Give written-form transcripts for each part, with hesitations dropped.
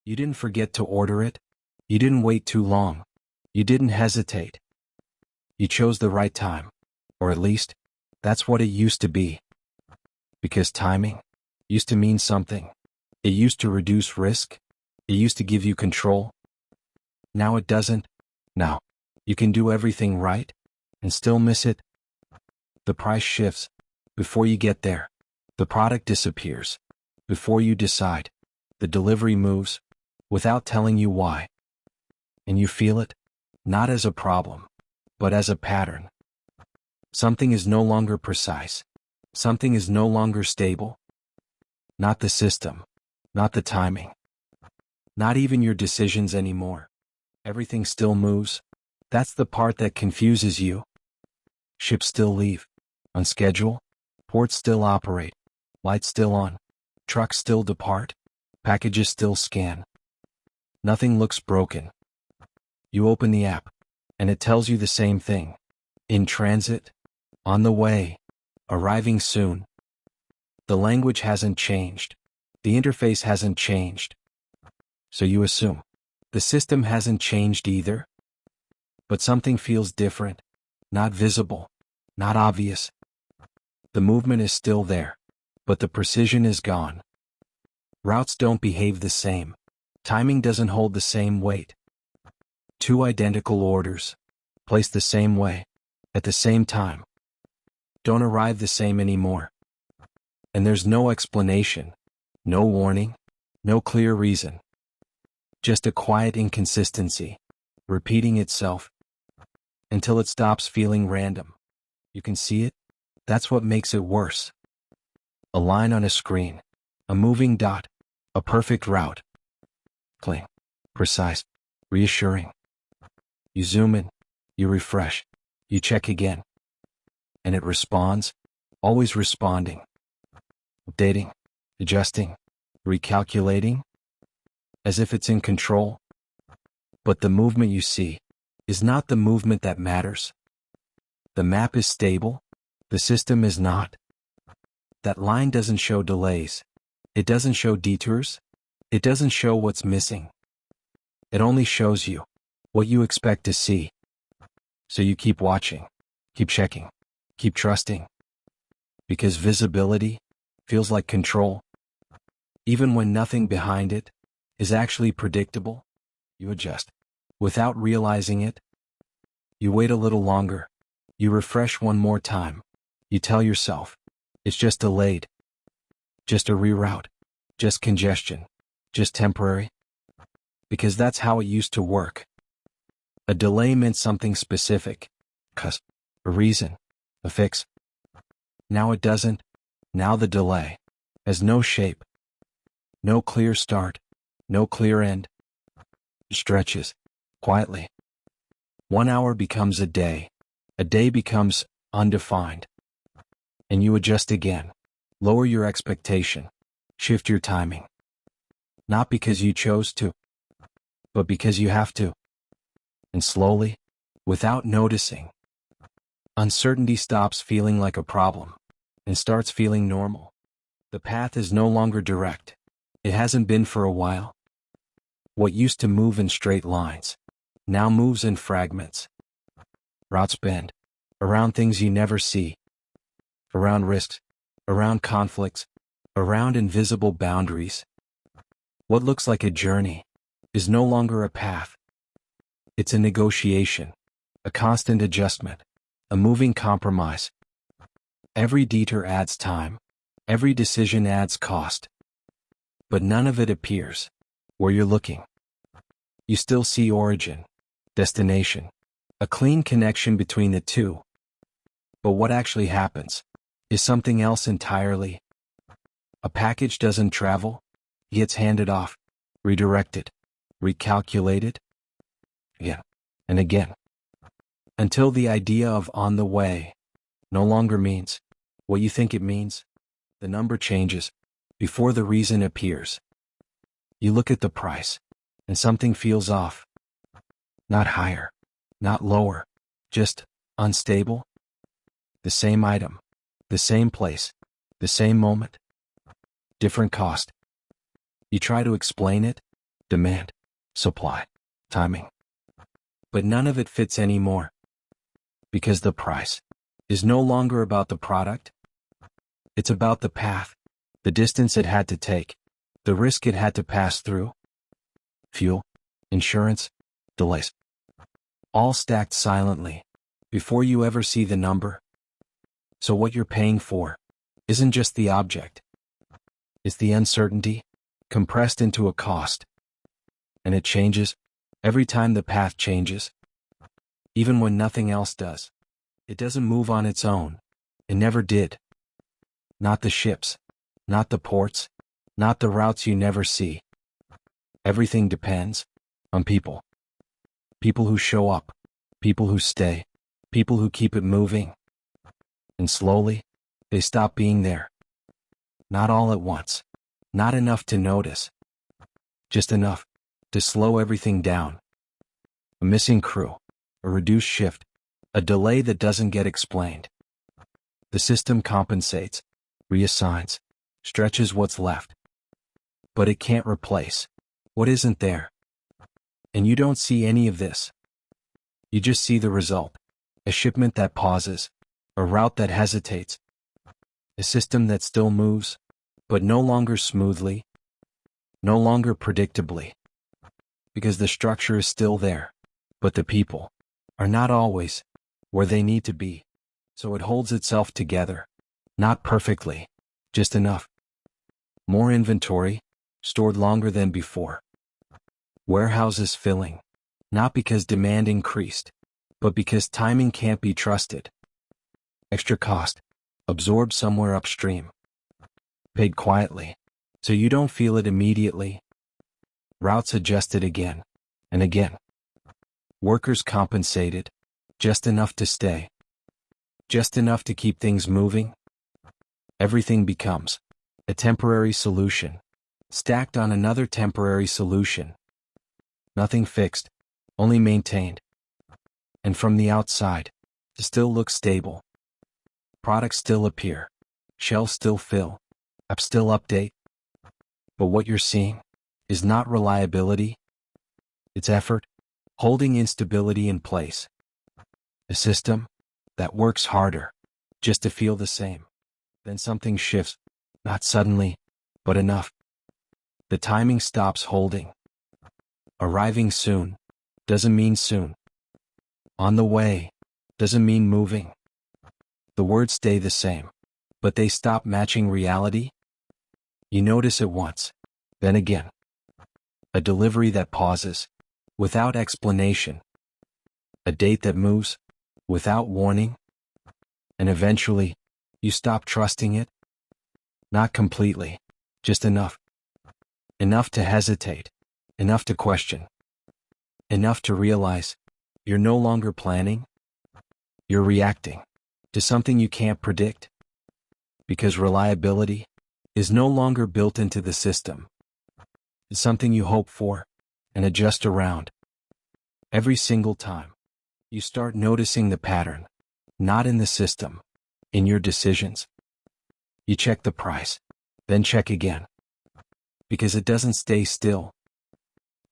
You didn't forget to order it. You didn't wait too long. You didn't hesitate. You chose the right time. Or at least, that's what it used to be. Because timing used to mean something. It used to reduce risk. It used to give you control. Now it doesn't. Now, you can do everything right and still miss it. The price shifts before you get there. The product disappears before you decide. The delivery moves without telling you why. And you feel it, not as a problem, but as a pattern. Something is no longer precise. Something is no longer stable. Not the system, not the timing, not even your decisions anymore. Everything still moves. That's the part that confuses you. Ships still leave, on schedule. Ports still operate. Lights still on. Trucks still depart. Packages still scan. Nothing looks broken. You open the app, and it tells you the same thing. In transit, on the way, arriving soon. The language hasn't changed. The interface hasn't changed. So you assume the system hasn't changed either. But something feels different, not visible, not obvious. The movement is still there, but the precision is gone. Routes don't behave the same. Timing doesn't hold the same weight. Two identical orders, placed the same way, at the same time, don't arrive the same anymore. And there's no explanation, no warning, no clear reason. Just a quiet inconsistency, repeating itself, until it stops feeling random. You can see it? That's what makes it worse. A line on a screen, a moving dot, a perfect route. Clean, precise, reassuring. You zoom in, you refresh, you check again. And it responds, always responding. Updating, adjusting, recalculating, as if it's in control. But the movement you see is not the movement that matters. The map is stable, the system is not. That line doesn't show delays. It doesn't show detours. It doesn't show what's missing. It only shows you what you expect to see. So you keep watching, keep checking, keep trusting. Because visibility feels like control. Even when nothing behind it is actually predictable, you adjust. Without realizing it, you wait a little longer. You refresh one more time. You tell yourself, it's just delayed. Just a reroute. Just congestion. Just temporary. Because that's how it used to work. A delay meant something specific. A reason. A fix. Now it doesn't. Now the delay has no shape. No clear start. No clear end. It stretches. Quietly. 1 hour becomes a day. A day becomes undefined. And you adjust again. Lower your expectation. Shift your timing. Not because you chose to, but because you have to. And slowly, without noticing, uncertainty stops feeling like a problem and starts feeling normal. The path is no longer direct. It hasn't been for a while. What used to move in straight lines now moves in fragments. Routes bend around things you never see, around risks, around conflicts, around invisible boundaries. What looks like a journey is no longer a path. It's a negotiation, a constant adjustment, a moving compromise. Every detour adds time. Every decision adds cost. But none of it appears where you're looking. You still see origin, destination, a clean connection between the two. But what actually happens is something else entirely. A package doesn't travel, it gets handed off, redirected, recalculated, again and again, until the idea of on the way no longer means what you think it means. The number changes before the reason appears. You look at the price, and something feels off. Not higher, not lower, just unstable. The same item, the same place, the same moment, different cost. You try to explain it, demand, supply, timing. But none of it fits anymore. Because the price is no longer about the product. It's about the path, the distance it had to take, the risk it had to pass through. Fuel, insurance, delays. All stacked silently, before you ever see the number. So what you're paying for isn't just the object. It's the uncertainty, compressed into a cost. And it changes every time the path changes. Even when nothing else does. It doesn't move on its own. It never did. Not the ships, not the ports, not the routes you never see. Everything depends on people. People who show up, people who stay, people who keep it moving. And slowly, they stop being there. Not all at once, not enough to notice. Just enough to slow everything down. A missing crew, a reduced shift, a delay that doesn't get explained. The system compensates, reassigns, stretches what's left. But it can't replace what isn't there. And you don't see any of this. You just see the result. A shipment that pauses, a route that hesitates, a system that still moves, but no longer smoothly, no longer predictably. Because the structure is still there, but the people are not always where they need to be. So it holds itself together, not perfectly, just enough. More inventory, stored longer than before. Warehouses filling, not because demand increased, but because timing can't be trusted. Extra cost, absorbed somewhere upstream. Paid quietly, so you don't feel it immediately. Routes adjusted again and again. Workers compensated, just enough to stay. Just enough to keep things moving. Everything becomes a temporary solution, stacked on another temporary solution. Nothing fixed, only maintained. And from the outside, it still looks stable. Products still appear, shelves still fill, apps still update. But what you're seeing is not reliability. It's effort, holding instability in place. A system that works harder just to feel the same. Then something shifts, not suddenly, but enough. The timing stops holding. Arriving soon doesn't mean soon. On the way doesn't mean moving. The words stay the same, but they stop matching reality. You notice it once, then again. A delivery that pauses, without explanation. A date that moves, without warning. And eventually, you stop trusting it. Not completely, just enough. Enough to hesitate, enough to question. Enough to realize you're no longer planning. You're reacting to something you can't predict. Because reliability is no longer built into the system. It's something you hope for and adjust around. Every single time, you start noticing the pattern, not in the system, in your decisions. You check the price, then check again. Because it doesn't stay still.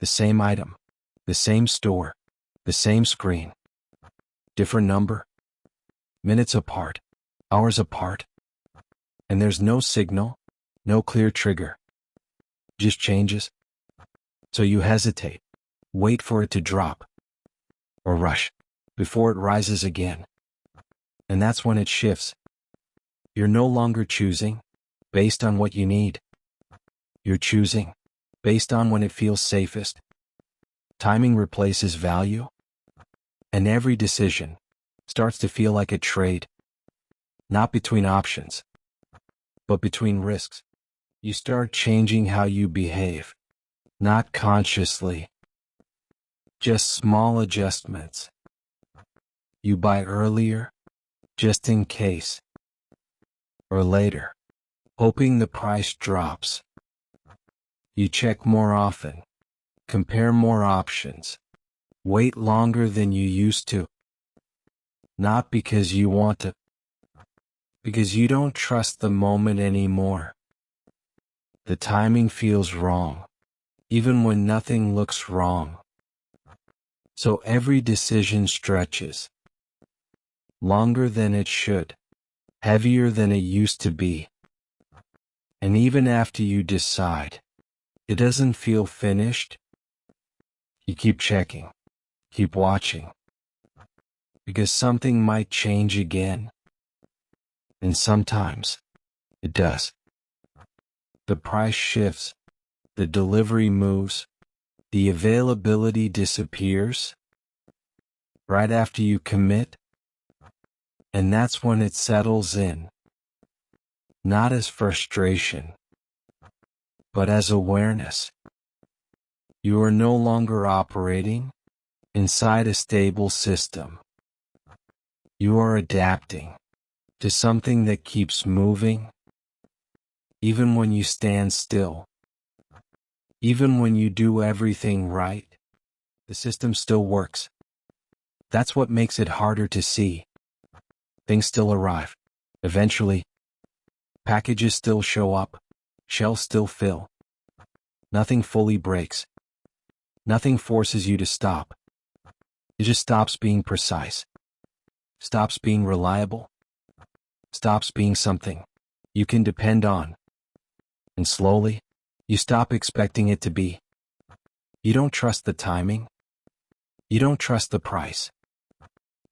The same item, the same store, the same screen. Different number. Minutes apart, hours apart. And there's no signal, no clear trigger. Just changes. So you hesitate, wait for it to drop. Or rush, before it rises again. And that's when it shifts. You're no longer choosing, based on what you need. You're choosing, based on when it feels safest. Timing replaces value. And every decision starts to feel like a trade. Not between options, but between risks. You start changing how you behave. Not consciously. Just small adjustments. You buy earlier, just in case. Or later, hoping the price drops. You check more often, compare more options, wait longer than you used to. Not because you want to, because you don't trust the moment anymore. The timing feels wrong. even when nothing looks wrong. So every decision stretches longer than it should, heavier than it used to be. And even after you decide, it doesn't feel finished. You keep checking, keep watching, because something might change again. And sometimes it does. The price shifts, the delivery moves, the availability disappears right after you commit, and that's when it settles in, not as frustration, but as awareness. You are no longer operating inside a stable system. You are adapting to something that keeps moving, even when you stand still. Even when you do everything right, the system still works. That's what makes it harder to see. Things still arrive. Eventually, packages still show up, shelves still fill. Nothing fully breaks. Nothing forces you to stop. It just stops being precise, stops being reliable, stops being something you can depend on. And slowly, you stop expecting it to be. You don't trust the timing. You don't trust the price.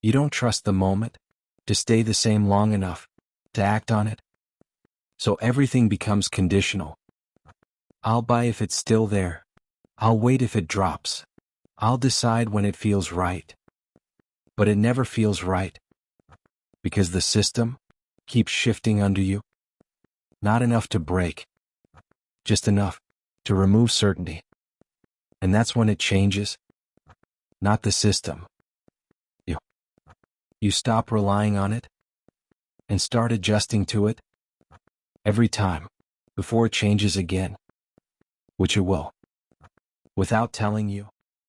You don't trust the moment to stay the same long enough to act on it. So everything becomes conditional. I'll buy if it's still there. I'll wait if it drops. I'll decide when it feels right. But it never feels right, because the system keeps shifting under you. Not enough to break, just enough to remove certainty. And that's when it changes. Not the system. You stop relying on it and start adjusting to it every time before it changes again, which it will, without telling you.